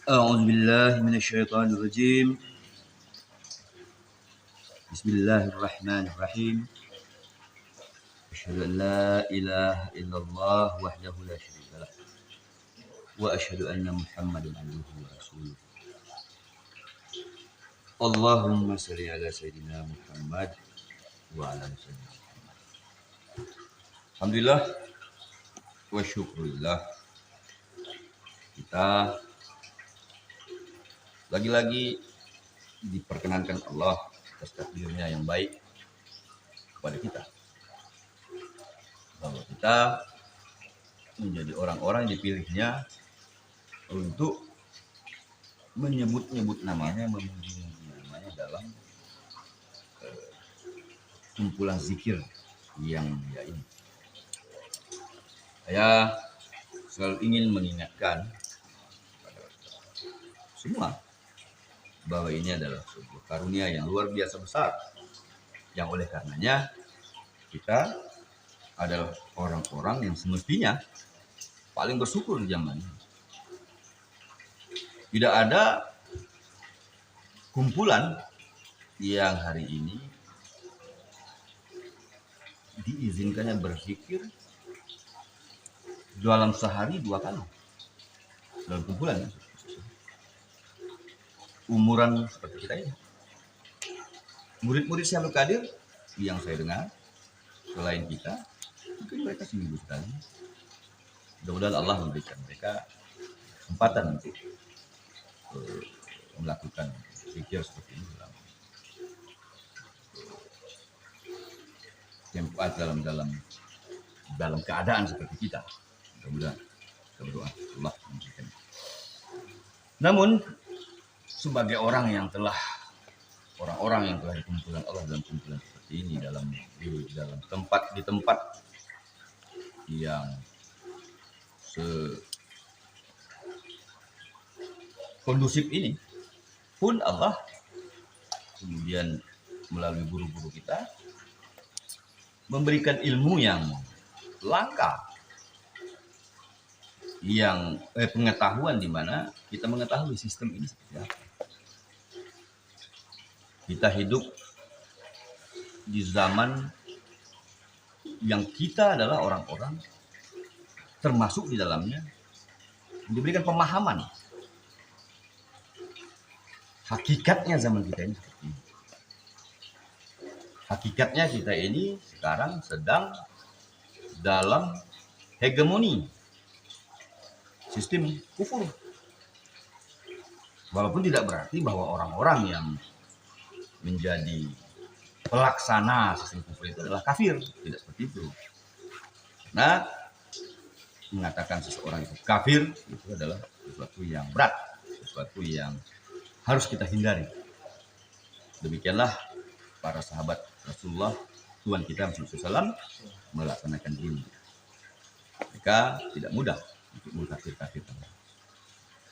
أعوذ بالله من الشيطان الرجيم. بسم الله الرحمن الرحيم. أشهد أن لا إله إلا الله وحده لا شريك له وأشهد أن محمدا عبده ورسوله. اللهم صل على سيدنا محمد وعلى آله وسلم. Alhamdulillah wa syukurillah, kita lagi-lagi diperkenankan Allah atas takdirnya yang baik kepada kita, bahwa kita menjadi orang-orang yang dipilihnya untuk menyebut-nyebut namanya, memuji-muji namanya dalam kumpulan zikir yang mulia ini. Saya selalu ingin mengingatkan kepada semua bahwa ini adalah sebuah karunia yang luar biasa besar, yang oleh karenanya kita adalah orang-orang yang semestinya paling bersyukur di zaman ini. Tidak ada kumpulan yang hari ini diizinkannya berzikir dalam sehari 2 kali dalam kumpulan ya. Umuran seperti kita ini, murid-murid Syekh Abdul Qadir yang saya dengar selain kita, mungkin mereka seminggu sekali. Mudah-mudahan Allah memberikan mereka kesempatan untuk melakukan zikir seperti ini dalam keadaan seperti kita. Mudah-mudahan kita berdoa Allah memberikan. Namun sebagai orang-orang yang telah dikumpulan Allah dalam kumpulan seperti ini, dalam tempat yang kondusif ini pun Allah kemudian melalui guru-guru kita memberikan ilmu yang langka, yang pengetahuan di mana kita mengetahui sistem ini seperti apa. Kita hidup di zaman yang kita adalah orang-orang termasuk di dalamnya diberikan pemahaman hakikatnya zaman kita ini seperti ini. Hakikatnya kita ini sekarang sedang dalam hegemoni sistem kufur. Walaupun tidak berarti bahwa orang-orang yang menjadi pelaksana sistem kufur itu adalah kafir, tidak seperti itu. Nah, mengatakan seseorang itu kafir itu adalah sesuatu yang berat, sesuatu yang harus kita hindari. Demikianlah para sahabat Rasulullah, Tuhan kita Muhammad SAW melaksanakan ini. Mereka tidak mudah untuk mengkafir-kafirkan.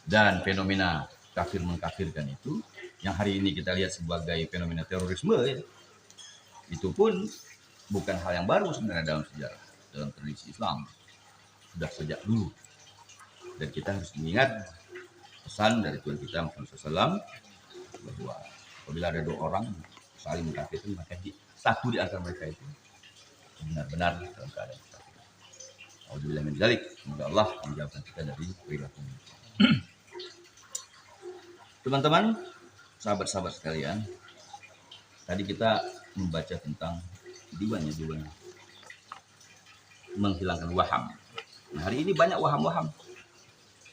Dan fenomena kafir mengkafirkan itu yang hari ini kita lihat sebagai fenomena terorisme ya, itu pun bukan hal yang baru sebenarnya dalam sejarah, dalam tradisi Islam. Sudah sejak dulu. Dan kita harus mengingat pesan dari Tuhan kita Muhammad SAW bahwa apabila ada 2 orang saling mengkafirkan, maka satu di antara mereka itu benar-benar dalam keadaan kafir. Alhamdulillah min dzalik. Semoga Allah menjauhkan kita dari perilaku ini. Teman-teman, sahabat-sahabat sekalian, tadi kita membaca tentang diwan menghilangkan waham. Nah, hari ini banyak waham-waham.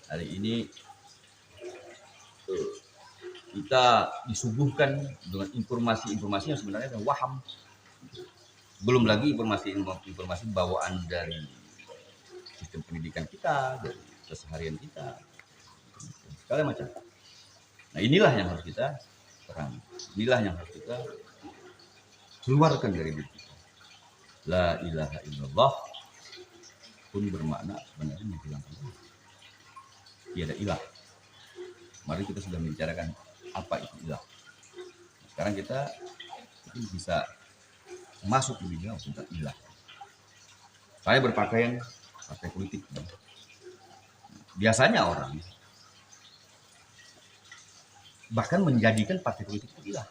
Hari ini kita disuguhkan dengan informasi-informasi yang sebenarnya adalah waham. Belum lagi informasi bawaan dari sistem pendidikan kita, dari keseharian kita, segala macam. Nah, inilah yang harus kita perangi. Inilah yang harus kita keluarkan dari diri kita. La ilaha illallah pun bermakna sebenarnya menghilangkan Allah. Tiada ilah. Mari kita sudah membicarakan apa itu ilah. Sekarang kita bisa masuk lebih jauh tentang ilah. Saya berpakaian partai politik. Biasanya orang bahkan menjadikan partai politik itu ilah.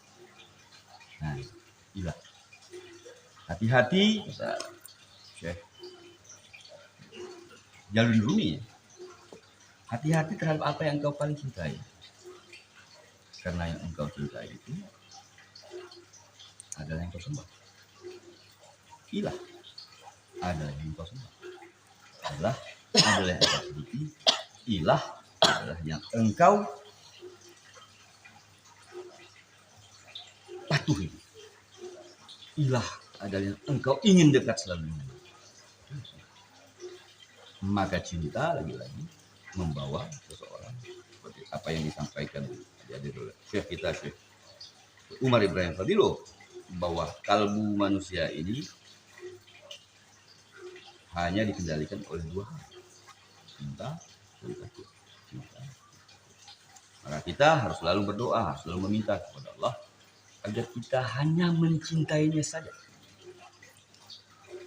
Nah, ilah. Hati-hati, kata Syekh Jalul Rumi, hati-hati terhadap apa yang engkau paling cintai. Karena yang engkau cintai itu adalah yang kau sembah. Ilah adalah yang kau sembah. Adalah yang kau sediki. Ilah adalah yang engkau patuhi. Ilah adalah yang engkau ingin dekat selalu dengan. Maka cinta lagi-lagi membawa seseorang seperti apa yang disampaikan oleh Syekh kita, Syekh Umar Ibrahim Fadiloh, bahwa kalbu manusia ini hanya dikendalikan oleh dua hal, cinta dan takut. Cinta. Maka kita harus selalu berdoa, selalu meminta kepada Allah agar kita hanya mencintainya saja.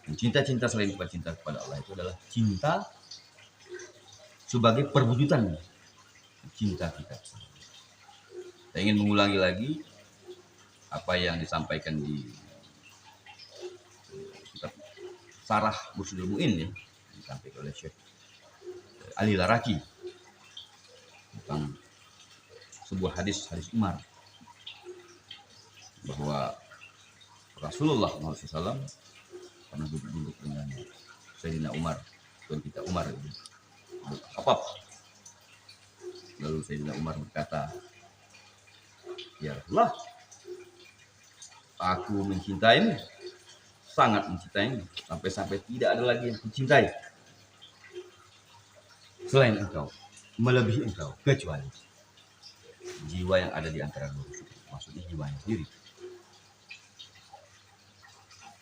Cinta-cinta selain cinta kepada Allah itu adalah cinta sebagai perwujudan cinta kita. Saya ingin mengulangi lagi apa yang disampaikan di kitab Sarah Bursyidul Mu'in, ya, disampaikan oleh Syekh Ali Laraki tentang sebuah hadis Umar, bahwa Rasulullah SAW pernah duduk dengan Sayyidina Umar, tuan kita Umar itu Khattab. Lalu Sayyidina Umar berkata, ya Rasulullah, aku mencintaimu, sangat mencintaimu, sampai-sampai tidak ada lagi yang kucintai selain engkau, melebihi engkau, kecuali jiwa yang ada di antara dua rusuk, maksudnya jiwanya sendiri.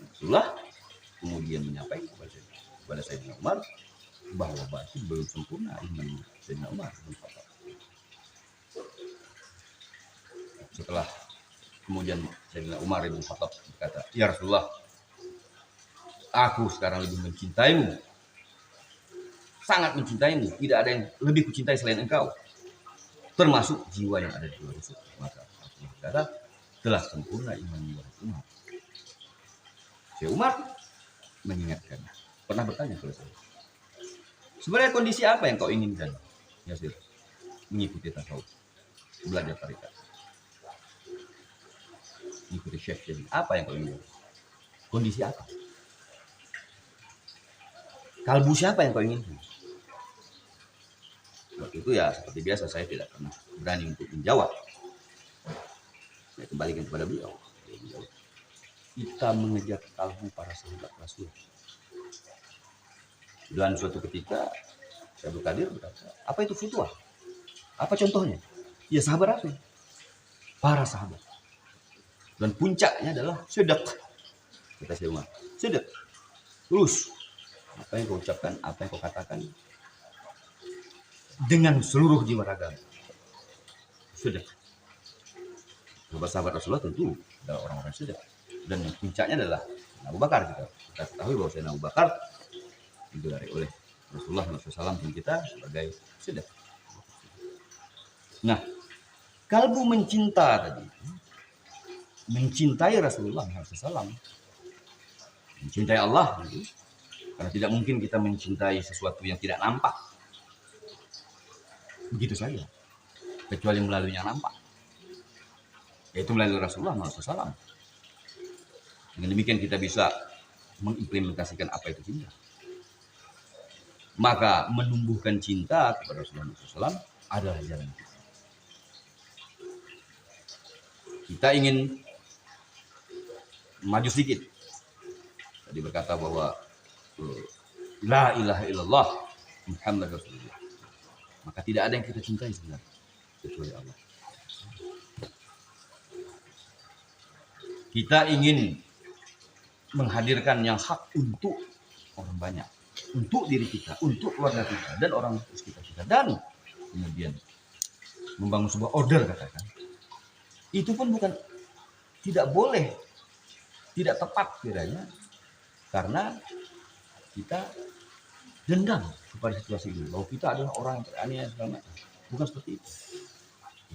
Rasulullah kemudian menyampaikan kepada Sayyidina Umar bahwa berarti belum sempurna iman Sayyidina Umar bin Khattab. Setelah kemudian Sayyidina Umar bin Khattab berkata, ya Rasulullah, aku sekarang lebih mencintaimu, sangat mencintaimu, tidak ada yang lebih kucintai selain engkau, termasuk jiwa yang ada di luar rusuk. Maka Rasulullah berkata, telah sempurna iman Umar. Syekh Umar mengingatkan, pernah bertanya kepada saya, sebenarnya kondisi apa yang kau inginkan, Yasir, mengikuti tasawuf, belajar tarekat, mengikuti Syekh, jadi apa yang kau inginkan, kondisi apa, kalbu siapa yang kau inginkan? Waktu itu ya seperti biasa saya tidak pernah berani untuk menjawab. Saya kembalikan kepada beliau. Kita mengejar kalbu para sahabat Rasul. Dan suatu ketika Syekh Abdul Qadir berkata, apa itu futuah? Apa contohnya? Ya sahabat Rasul, para sahabat. Dan puncaknya adalah sedek. Kata Syekh Umar, sedek, tulus. Apa yang kau ucapkan, apa yang kau katakan, dengan seluruh jiwa raga. Sedek. Sahabat Rasulullah tentu adalah orang-orang sedek. Dan yang puncaknya adalah Abu Bakar. Kita ketahui bahwa Sayyidina Abu Bakar digelari oleh Rasulullah SAW dan kita sebagai sedek. Nah, kalbu mencinta tadi, mencintai Rasulullah SAW, mencintai Allah, gitu. Karena tidak mungkin kita mencintai sesuatu yang tidak nampak begitu saja, kecuali melalui yang nampak, yaitu melalui Rasulullah SAW. Dengan demikian kita bisa mengimplementasikan apa itu cinta. Maka menumbuhkan cinta kepada Rasulullah SAW adalah jalan kita. Kita ingin maju sedikit. Tadi berkata bahwa la ilaha illallah Muhammad Rasulullah. Maka tidak ada yang kita cintai sebenarnya kecuali Allah. Kita ingin menghadirkan yang hak untuk orang banyak, untuk diri kita, untuk keluarga kita, dan orang sekitar kita, dan kemudian membangun sebuah order, katakan. Itu pun bukan, tidak boleh, tidak tepat kiranya, karena kita dendam kepada situasi ini, bahwa kita adalah orang yang teraniaya segala macam. Bukan seperti itu.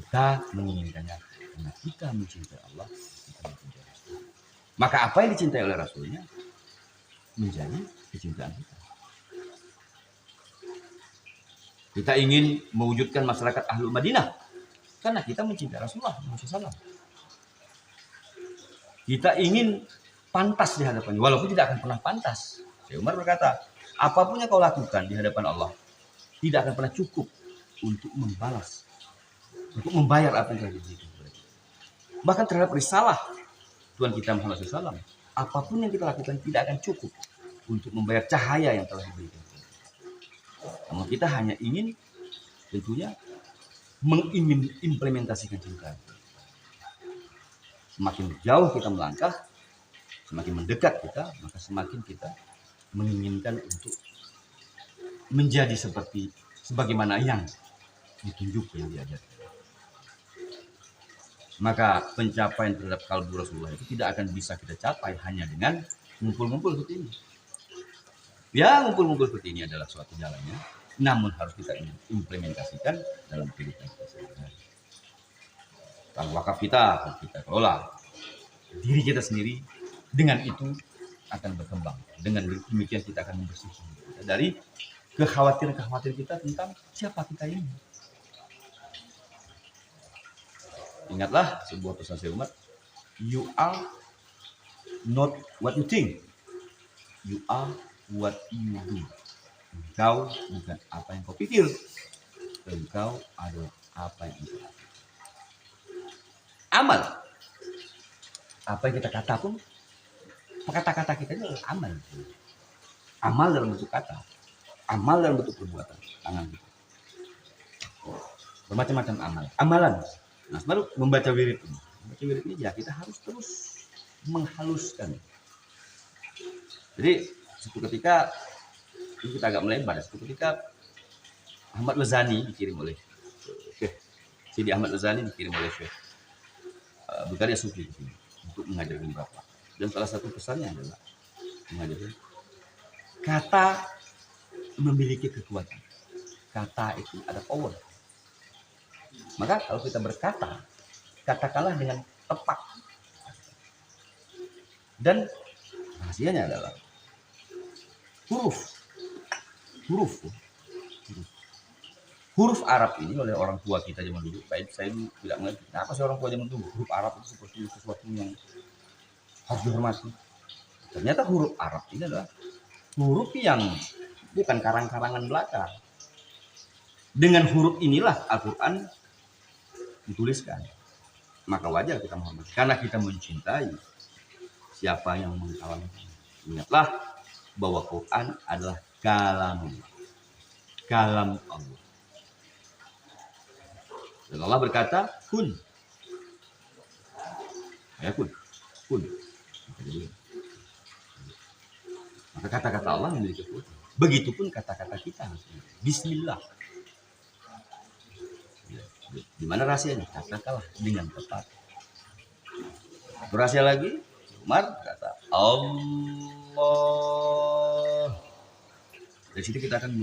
kita menginginkannya karena kita mencintai Allah, kita mencintai Rasul. Maka apa yang dicintai oleh Rasulnya menjadi kecintaan kita. Kita ingin mewujudkan masyarakat Ahlul Madinah karena kita mencintai Rasulullah SAW. Kita ingin pantas di hadapannya, walaupun tidak akan pernah pantas. Syekh Umar berkata, apapun yang kau lakukan di hadapan Allah tidak akan pernah cukup untuk membalas, untuk membayar apa yang telah diberikan. Bahkan terhadap risalah Tuhan kita Muhammad SAW, apapun yang kita lakukan tidak akan cukup untuk membayar cahaya yang telah diberikan. Namun kita hanya ingin tentunya mengimplementasikan cinta. Semakin jauh kita melangkah, semakin mendekat kita, maka semakin kita menginginkan untuk menjadi sebagaimana yang ditunjuk, yang diajarkan. Maka pencapaian terhadap kalbu Rasulullah itu tidak akan bisa kita capai hanya dengan ngumpul-ngumpul seperti ini. Ya, ngumpul-ngumpul seperti ini adalah suatu jalannya, namun harus kita implementasikan dalam kehidupan kita sehari-hari. Kalau wakaf kita kelola diri kita sendiri, dengan itu akan berkembang. Dengan demikian kita akan membersihkan kita dari kekhawatiran kita tentang siapa kita ini. Ingatlah sebuah pesan Syekh Umar, you are not what you think, you are what you do. Engkau bukan apa yang kau pikir, engkau adalah apa yang engkau lakukan. Amal, apa yang kita kata pun, kata-kata kita itu adalah amal. Amal dalam bentuk kata, amal dalam bentuk perbuatan, tangan kita. Bermacam-macam amalan. Nah, baru membaca wirid ini. Membaca wirid ini ya kita harus terus menghaluskan. Jadi suatu ketika ini kita agak melebar. Suatu ketika Ahmad Lazani dikirim oleh Syekh Sidi Ahmad Lazani dikirim oleh Syekh Bukhari Sufi untuk mengajarkan Bapak. Dan salah satu pesannya adalah mengajarkan kata memiliki kekuatan. Kata itu ada power. Maka kalau kita berkata, katakanlah dengan tepat. Dan rahasianya adalah huruf Arab ini oleh orang tua kita zaman dulu. Saya tidak mengerti kenapa sih orang tua zaman dulu huruf Arab itu seperti sesuatu yang harus dihormati. Ternyata huruf Arab ini adalah huruf yang bukan karang-karangan belaka. Dengan huruf inilah Al-Quran dituliskan. Maka wajar kita menghormati karena kita mencintai siapa yang mengkalamnya. Ingatlah bahwa Quran adalah kalam Allah. Dan Allah berkata, kun. Ya kun. Maka kata-kata Allah memiliki kekuatan. Begitupun kata-kata kita. Bismillah. Di mana rahasianya? Katakanlah dengan tepat. Rahasia lagi, Umar kata Allah. Dari situ kita akan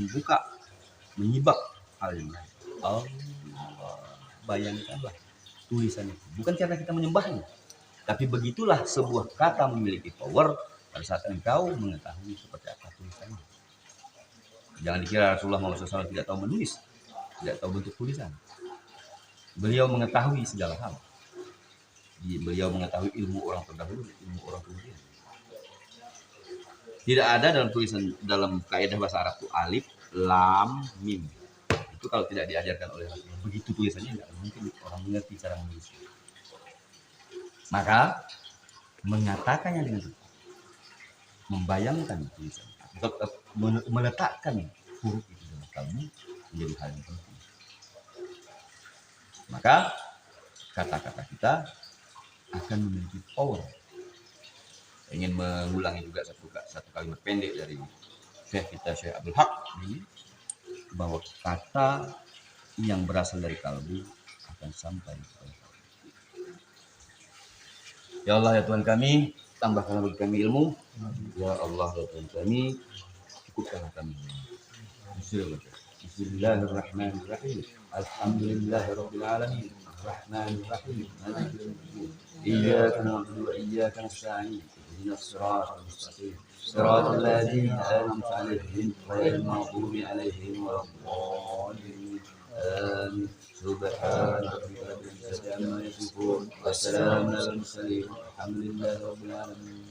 menyibak hal yang lain. Allah. Bayangkanlah tulisan itu. Bukan karena kita menyembahnya, tapi begitulah sebuah kata memiliki power pada saat engkau mengetahui seperti apa tulisannya. Jangan dikira Rasulullah SAW tidak tahu menulis, tidak tahu bentuk tulisan. Beliau mengetahui segala hal. Beliau mengetahui ilmu orang terdahulu, ilmu orang kemudian. Tidak ada dalam tulisan, dalam kaidah bahasa Arab itu alif, lam, mim. Itu kalau tidak diajarkan oleh Rasulullah, begitu tulisannya tidak mungkin orang mengerti cara menulis. Maka mengatakannya dengan tepat, membayangkan tulisan, atau meletakkan huruf itu dalam kalbu menjadi hal yang penting. Maka kata-kata kita akan memiliki power. Saya ingin mengulangi juga satu kalimat pendek dari Syekh kita Syekh Abdul Haq ini, bahwa kata yang berasal dari kalbu akan sampai kepada kalbu. Ya Allah ya Tuhan kami, tambahkanlah bagi kami ilmu. Ya Allah ya Tuhan kami, cukupkanlah kami. Bismillahirrahmanirrahim. Alhamdulillahirabbil alamin. الرحمن الرحيم مالك يوم الدين إياك نعبد وإياك نستعين اهدنا الصراط المستقيم صراط الذين أنعمت عليهم غير المغضوب عليهم ولا الضالين آمين سبحان ربك رب العزة عما يصفون وسلام على المرسلين الحمد لله رب العالمين.